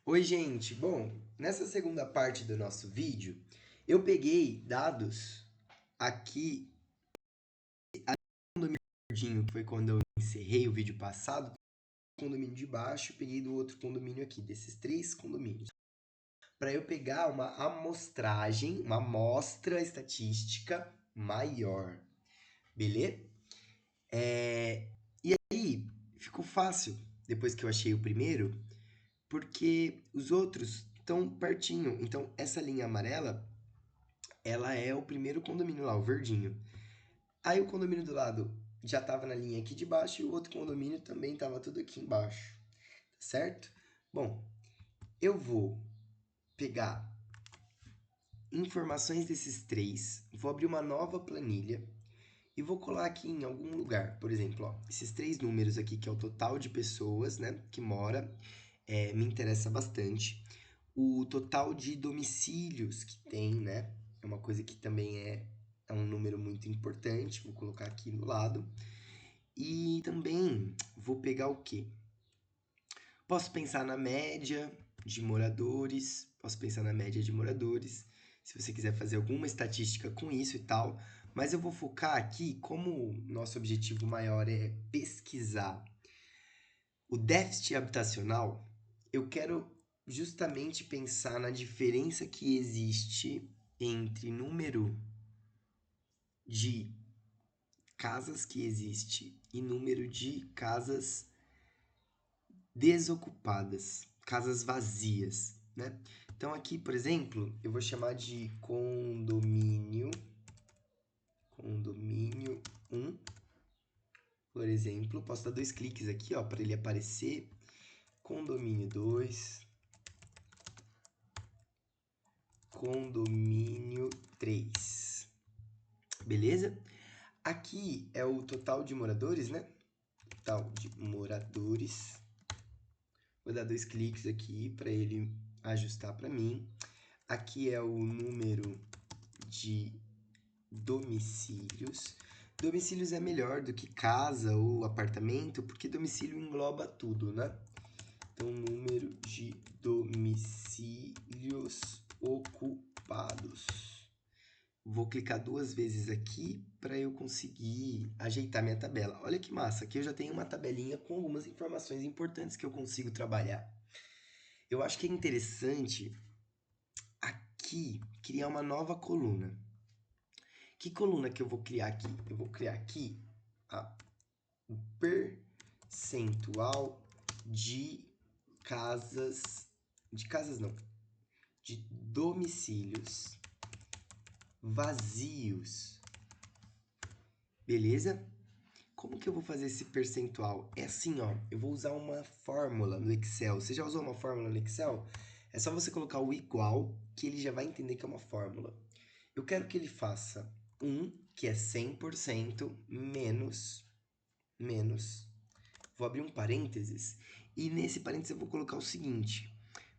Oi, gente. Bom, nessa segunda parte do nosso vídeo, eu peguei dados aqui do condomínio verdinho, que foi quando eu encerrei o vídeo passado, condomínio de baixo, peguei do outro condomínio aqui, desses três condomínios, para eu pegar uma amostragem, uma amostra estatística maior, beleza? E aí, ficou fácil depois que eu achei o primeiro, porque os outros estão pertinho. Então, essa linha amarela ela é o primeiro condomínio lá, o verdinho. Aí o condomínio do lado já estava na linha aqui de baixo e o outro condomínio também estava tudo aqui embaixo, certo? Bom, eu vou pegar informações desses três, vou abrir uma nova planilha e vou colar aqui em algum lugar. Por exemplo, ó, esses três números aqui, que é o total de pessoas, né, que mora, me interessa bastante. O total de domicílios que tem, né, é uma coisa que também é um número muito importante, vou colocar aqui do lado. E também vou pegar o quê? Posso pensar na média de moradores, se você quiser fazer alguma estatística com isso e tal, mas eu vou focar aqui, como nosso objetivo maior é pesquisar o déficit habitacional, eu quero justamente pensar na diferença que existe entre número de casas que existe e número de casas desocupadas, casas vazias, né? Então aqui, por exemplo, eu vou chamar de condomínio 1, por exemplo. Posso dar dois cliques aqui, ó, para ele aparecer. Condomínio 2, condomínio 3. Beleza? Aqui é o total de moradores, né? Total de moradores. Vou dar dois cliques aqui para ele ajustar para mim. Aqui é o número de domicílios. Domicílios é melhor do que casa ou apartamento, porque domicílio engloba tudo, né? Então, número de domicílios ocupados. Vou clicar duas vezes aqui para eu conseguir ajeitar minha tabela. Olha que massa, aqui eu já tenho uma tabelinha com algumas informações importantes que eu consigo trabalhar. Eu acho que é interessante aqui criar uma nova coluna. Que coluna que eu vou criar aqui? Eu vou criar aqui o percentual de casas não, de domicílios vazios. Beleza? Como que eu vou fazer esse percentual? É assim, ó, eu vou usar uma fórmula no Excel. Você já usou uma fórmula no Excel? É só você colocar o igual, que ele já vai entender que é uma fórmula. Eu quero que ele faça 1, que é 100%, menos. Vou abrir um parênteses, e nesse parênteses eu vou colocar o seguinte.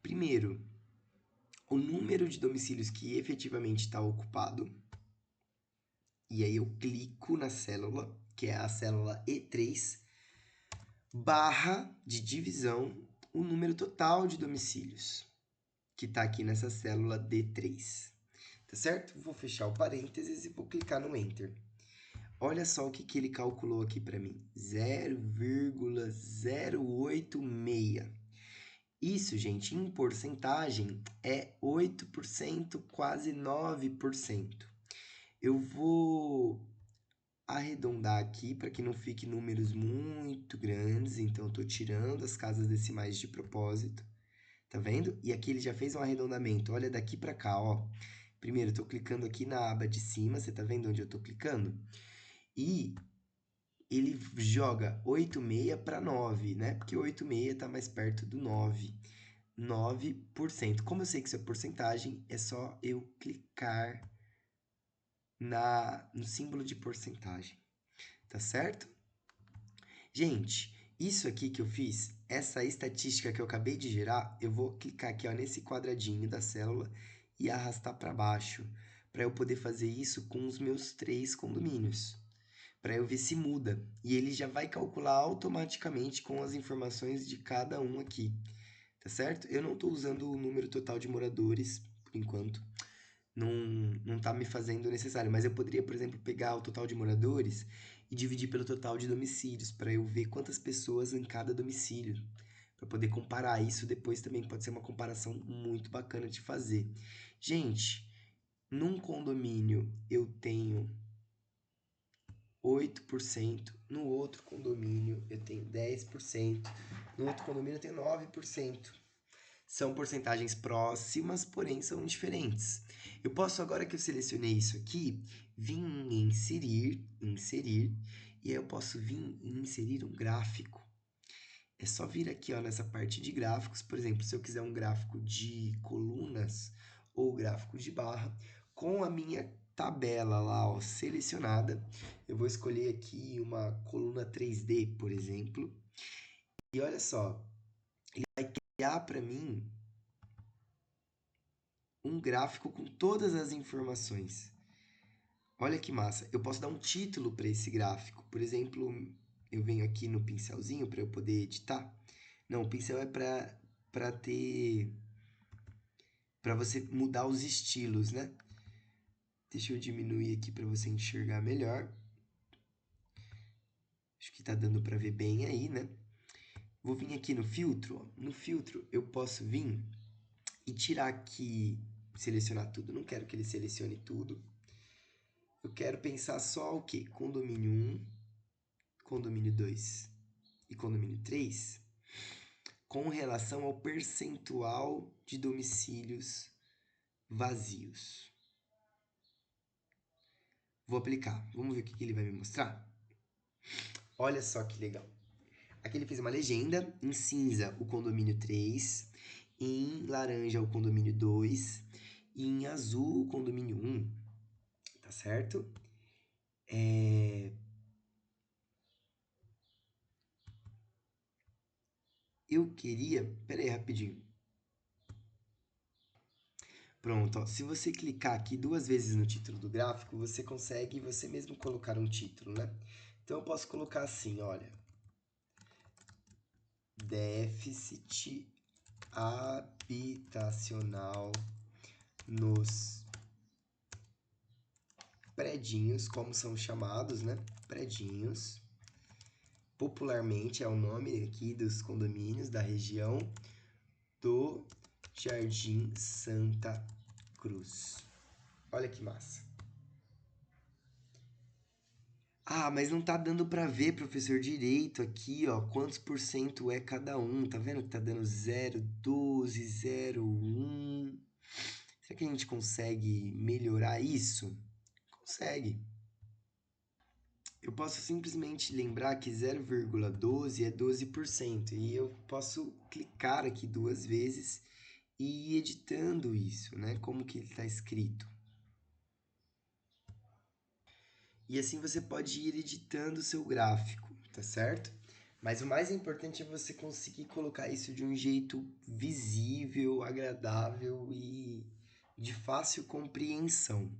Primeiro, o número de domicílios que efetivamente está ocupado. E aí eu clico na célula, que é a célula E3, barra de divisão, o número total de domicílios, que está aqui nessa célula D3. Tá certo? Vou fechar o parênteses e vou clicar no Enter. Olha só o que ele calculou aqui para mim. 0,086. Isso, gente, em porcentagem é 8%, quase 9%. Eu vou arredondar aqui para que não fique números muito grandes, então eu estou tirando as casas decimais de propósito, tá vendo? E aqui ele já fez um arredondamento, olha daqui para cá, ó. Primeiro, eu estou clicando aqui na aba de cima, você tá vendo onde eu estou clicando? E ele joga 86 para 9, né? Porque 86 está mais perto do 9. 9%. Como eu sei que isso é porcentagem, é só eu clicar no símbolo de porcentagem, tá certo? Gente, isso aqui que eu fiz, essa estatística que eu acabei de gerar, eu vou clicar aqui ó, nesse quadradinho da célula e arrastar para baixo, para eu poder fazer isso com os meus três condomínios, para eu ver se muda. E ele já vai calcular automaticamente com as informações de cada um aqui, tá certo? Eu não estou usando o número total de moradores, por enquanto. Não, não tá me fazendo necessário, mas eu poderia, por exemplo, pegar o total de moradores e dividir pelo total de domicílios, para eu ver quantas pessoas em cada domicílio, para poder comparar isso depois também pode ser uma comparação muito bacana de fazer. Gente, num condomínio eu tenho 8%, no outro condomínio eu tenho 10%, no outro condomínio eu tenho 9%. São porcentagens próximas, porém são diferentes. Eu posso, agora que eu selecionei isso aqui, vir em inserir, e aí eu posso vir em inserir um gráfico. É só vir aqui, ó, nessa parte de gráficos, por exemplo, se eu quiser um gráfico de colunas ou gráfico de barra, com a minha tabela lá, ó, selecionada, eu vou escolher aqui uma coluna 3D, por exemplo, e olha só, ele vai criar para mim um gráfico com todas as informações. Olha que massa. Eu posso dar um título para esse gráfico. Por exemplo, eu venho aqui no pincelzinho para eu poder editar. Não, o pincel é para ter para você mudar os estilos, né? Deixa eu diminuir aqui para você enxergar melhor. Acho que tá dando para ver bem aí, né? Vou vir aqui no filtro, ó. No filtro eu posso vir e tirar aqui, selecionar tudo. Não quero que ele selecione tudo. Eu quero pensar só o quê? Condomínio 1, condomínio 2 e condomínio 3 com relação ao percentual de domicílios vazios. Vou aplicar. Vamos ver o que ele vai me mostrar? Olha só que legal. Aqui ele fez uma legenda, em cinza o condomínio 3, em laranja o condomínio 2 e em azul o condomínio 1, tá certo? Eu queria... Pera aí, rapidinho. Pronto, ó. Se você clicar aqui duas vezes no título do gráfico, você consegue você mesmo colocar um título, né? Então eu posso colocar assim, olha, déficit habitacional nos predinhos, como são chamados, né? Predinhos. Popularmente é o nome aqui dos condomínios da região do Jardim Santa Cruz. Olha que massa. Ah, mas não tá dando pra ver, professor, direito aqui, ó, quantos por cento é cada um. Tá vendo que tá dando 0,12, 0,1. Será que a gente consegue melhorar isso? Consegue. Eu posso simplesmente lembrar que 0,12 é 12% e eu posso clicar aqui duas vezes e ir editando isso, né? Como que ele está escrito. E assim você pode ir editando o seu gráfico, tá certo? Mas o mais importante é você conseguir colocar isso de um jeito visível, agradável e de fácil compreensão.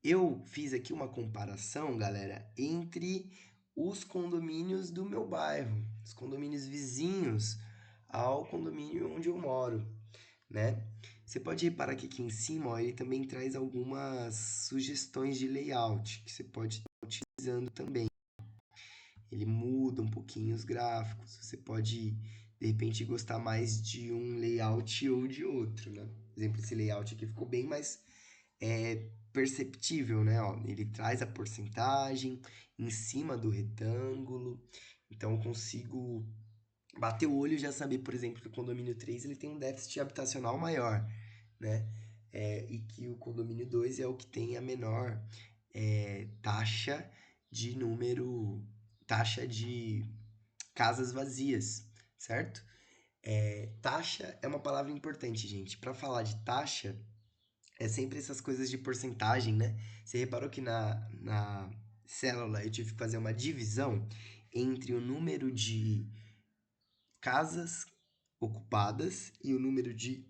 Eu fiz aqui uma comparação, galera, entre os condomínios do meu bairro, os condomínios vizinhos ao condomínio onde eu moro, né? Você pode reparar que aqui em cima, ó, ele também traz algumas sugestões de layout que você pode estar utilizando também. Ele muda um pouquinho os gráficos, você pode, de repente, gostar mais de um layout ou de outro, né? Por exemplo, esse layout aqui ficou bem mais perceptível, né? Ó, ele traz a porcentagem em cima do retângulo, então eu consigo bater o olho e já saber, por exemplo, que o condomínio 3 ele tem um déficit habitacional maior, né? E que o condomínio 2 é o que tem a menor taxa de número, taxa de casas vazias, certo? Taxa é uma palavra importante, gente. Para falar de taxa, é sempre essas coisas de porcentagem, né? Você reparou que na célula eu tive que fazer uma divisão entre o número de casas ocupadas e o número de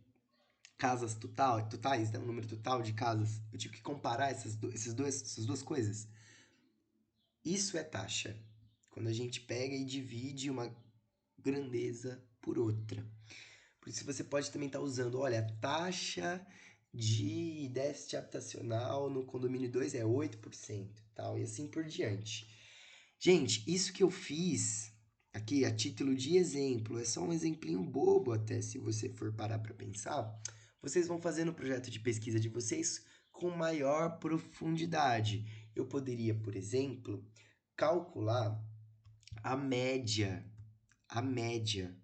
casas totais, né? O número total de casas. Eu tive que comparar essas duas coisas. Isso é taxa. Quando a gente pega e divide uma grandeza por outra. Por isso você pode também estar usando, olha, taxa de déficit habitacional no condomínio 2 é 8%, tal, e assim por diante. Gente, isso que eu fiz aqui a título de exemplo, é só um exemplinho bobo até, se você for parar para pensar. Vocês vão fazer no projeto de pesquisa de vocês com maior profundidade. Eu poderia, por exemplo, calcular a média, a média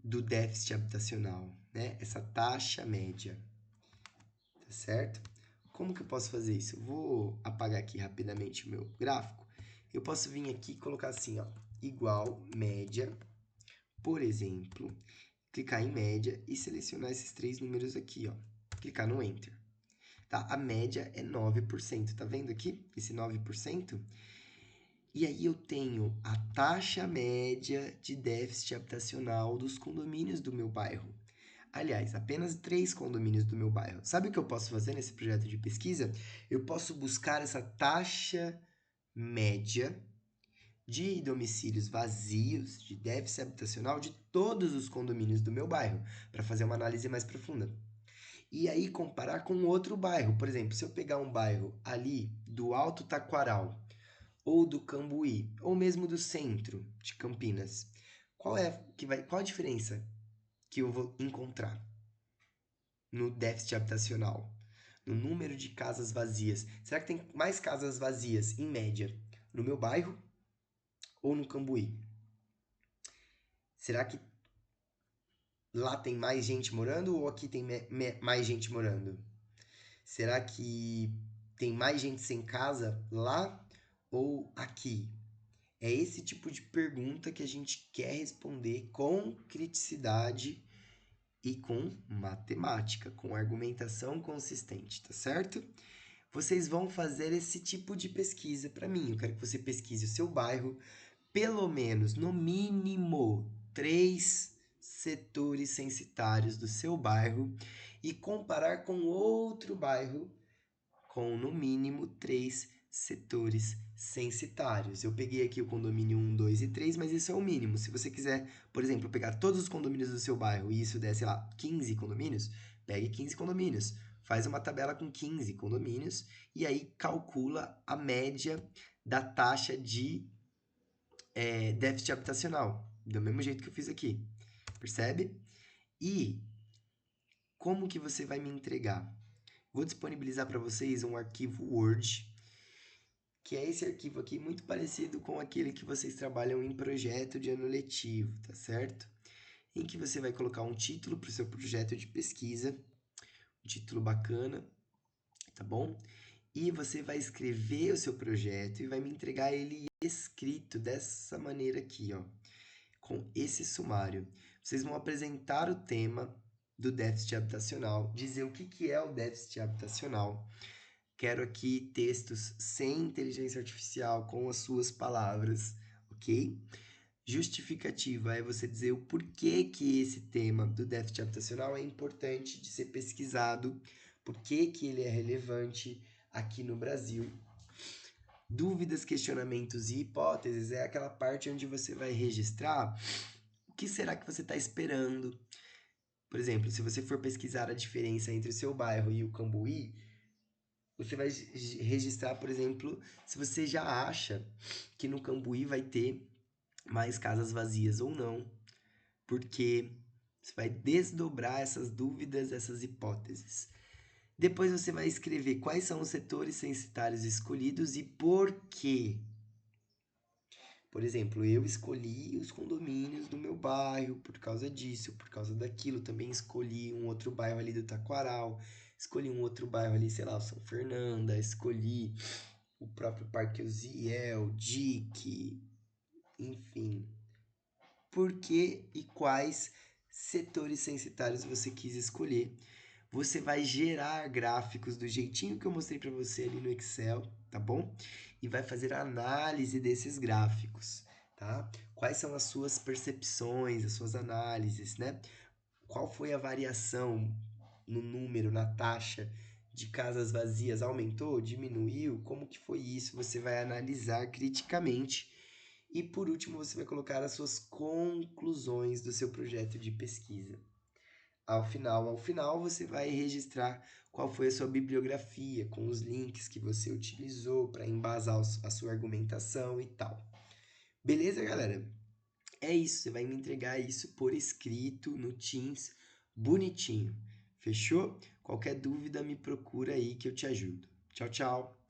do déficit habitacional, né? Essa taxa média, tá certo? Como que eu posso fazer isso? Eu vou apagar aqui rapidamente o meu gráfico. Eu posso vir aqui e colocar assim, ó, igual média, por exemplo, clicar em média e selecionar esses três números aqui, ó. Clicar no Enter. Tá? A média é 9%, tá vendo aqui? Esse 9%. E aí eu tenho a taxa média de déficit habitacional dos condomínios do meu bairro. Aliás, apenas 3 condomínios do meu bairro. Sabe o que eu posso fazer nesse projeto de pesquisa? Eu posso buscar essa taxa média de domicílios vazios, de déficit habitacional de todos os condomínios do meu bairro, para fazer uma análise mais profunda. E aí comparar com outro bairro. Por exemplo, se eu pegar um bairro ali do Alto Taquaral, ou do Cambuí, ou mesmo do centro de Campinas, qual a diferença que eu vou encontrar no déficit habitacional, no número de casas vazias? Será que tem mais casas vazias, em média, no meu bairro ou no Cambuí? Será que lá tem mais gente morando ou aqui tem mais gente morando? Será que tem mais gente sem casa lá ou aqui? É esse tipo de pergunta que a gente quer responder com criticidade e com matemática, com argumentação consistente, tá certo? Vocês vão fazer esse tipo de pesquisa para mim. Eu quero que você pesquise o seu bairro, pelo menos, no mínimo, 3 setores censitários do seu bairro e comparar com outro bairro com no mínimo 3 setores censitários. Eu peguei aqui o condomínio 1, 2 e 3, mas isso é o mínimo. Se você quiser, por exemplo, pegar todos os condomínios do seu bairro e isso der, sei lá, 15 condomínios, pegue 15 condomínios. Faz uma tabela com 15 condomínios e aí calcula a média da taxa de déficit habitacional. Do mesmo jeito que eu fiz aqui. Percebe? E como que você vai me entregar? Vou disponibilizar para vocês um arquivo Word, que é esse arquivo aqui muito parecido com aquele que vocês trabalham em projeto de ano letivo, tá certo? Em que você vai colocar um título para o seu projeto de pesquisa, um título bacana, tá bom? E você vai escrever o seu projeto e vai me entregar ele escrito dessa maneira aqui, ó, com esse sumário. Vocês vão apresentar o tema do déficit habitacional, dizer o que é o déficit habitacional. Quero aqui textos sem inteligência artificial, com as suas palavras, ok? Justificativa é você dizer o porquê que esse tema do déficit habitacional é importante de ser pesquisado, porquê que ele é relevante aqui no Brasil. Dúvidas, questionamentos e hipóteses é aquela parte onde você vai registrar o que será que você está esperando. Por exemplo, se você for pesquisar a diferença entre o seu bairro e o Cambuí, você vai registrar, por exemplo, se você já acha que no Cambuí vai ter mais casas vazias ou não, porque você vai desdobrar essas dúvidas, essas hipóteses. Depois você vai escrever quais são os setores censitários escolhidos e por quê. Por exemplo, eu escolhi os condomínios do meu bairro por causa disso, por causa daquilo. Também escolhi um outro bairro ali do Taquaral, escolhi um outro bairro ali, sei lá, o São Fernanda, escolhi o próprio Parque Uziel, Dique, enfim. Por que e quais setores censitários você quis escolher? Você vai gerar gráficos do jeitinho que eu mostrei para você ali no Excel, tá bom? E vai fazer a análise desses gráficos, tá? Quais são as suas percepções, as suas análises, né? Qual foi a variação no número, na taxa de casas vazias? Aumentou, diminuiu? Como que foi isso? Você vai analisar criticamente E por último, você vai colocar as suas conclusões do seu projeto de pesquisa. Ao final, você vai registrar qual foi a sua bibliografia, com os links que você utilizou para embasar a sua argumentação e tal. Beleza, galera? É isso, você vai me entregar isso por escrito no Teams, bonitinho. Fechou? Qualquer dúvida, me procura aí que eu te ajudo. Tchau, tchau!